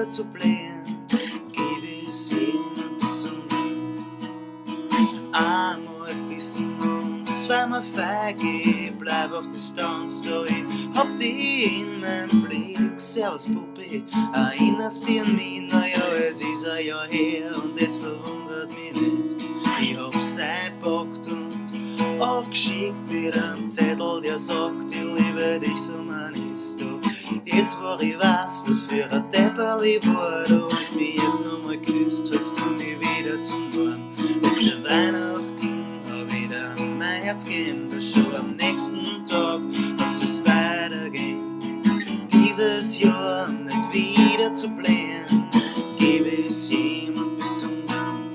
wieder zu blähen, gebe es jemand besonderen. Einmal bissen und zweimal feige, bleib auf Distanz, da ich hab dich in meinem Blick. Servus Puppi, erinnerst dich an mich? Naja, es ist ein Jahr her und es verwundert mich nicht. Ich hab's eingepackt und angeschickt mit einem Zettel, der sagt, ich liebe dich, so man ist du. Jetzt wo ich weiß, was für ein Depperl ich war, du hast mich jetzt nochmal geküsst, hältst du mich wieder zum Warm. Letzte Weihnachten hab ich dir mein Herz gegeben, das schon am nächsten Tag hast du's weitergehen. Dieses Jahr nicht wieder zu blähen, gebe es jemand besonderen.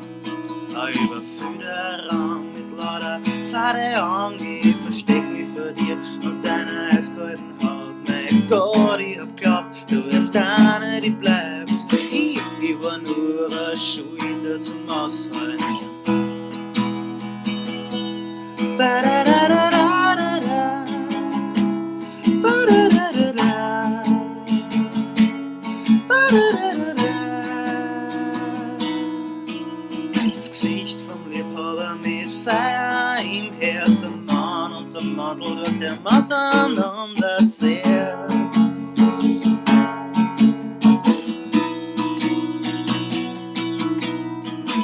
Ein überfüllter Raum mit lauter fade Augen, ich versteck mich vor dir und deiner eiskalten Haut. Mein Gott, ich hab glaubt, du wärst eine, die bleibt. Ich war nur ein Schulter zum Aushalten. Ba-da-da-da-da-da-da. Ba-da-da-da-da. Ba-da-da-da-da. Das Gesicht vom Liebhaber mit Feuer im Herz, ein Mann und der Mantel, du hast der Maß auseinanderzehrt.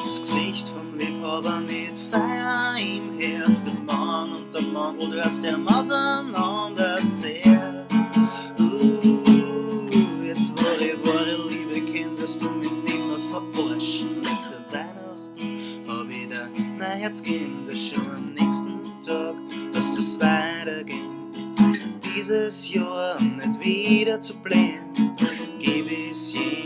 Das Gesicht vom Liebhaber mit Feuer im Herz, der Mann und der Mantel, du hast der Maß auseinanderzehrt. Jetzt wo ich wahre Liebe kenn, wirst du mich nicht mehr verarschen. Letzte Weihnachten hab ich dir mein Herz gegeben, das schon am nächsten Tag lässt es weitergehen. Dieses Jahr nicht wieder zu blähen, gebe es je